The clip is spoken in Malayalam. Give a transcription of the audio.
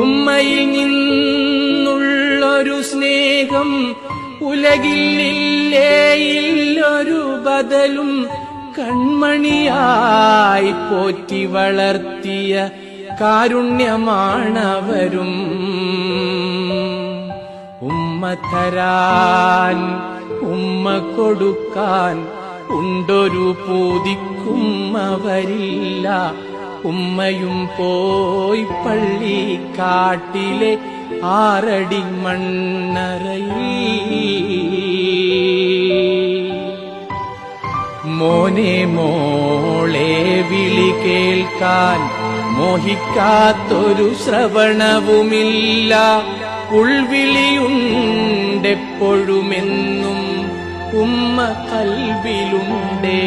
ഉമ്മയിൽ നിന്നുള്ളൊരു സ്നേഹം ഉലകിലില്ലേ ഇല്ലൊരു ബദലും. കൺമണിയായി പോറ്റി വളർത്തിയ കാരുണ്യമാണവരും. ഉമ്മ തരാൻ ഉമ്മ കൊടുക്കാൻ ഉണ്ടൊരു പൂതിക്കും അവരില്ല. ഉമ്മയും പോയി പള്ളിക്കാട്ടിലെ 6 അടി മണ്ണറയിൽ. മോനെ മോളെ വിളി കേൾക്കാൻ മോഹിക്കാത്തൊരു ശ്രവണവുമില്ല. ഉൾവിളിയുണ്ടെപ്പോഴുമെന്നും ഉമ്മ കൽവിലുണ്ടേ.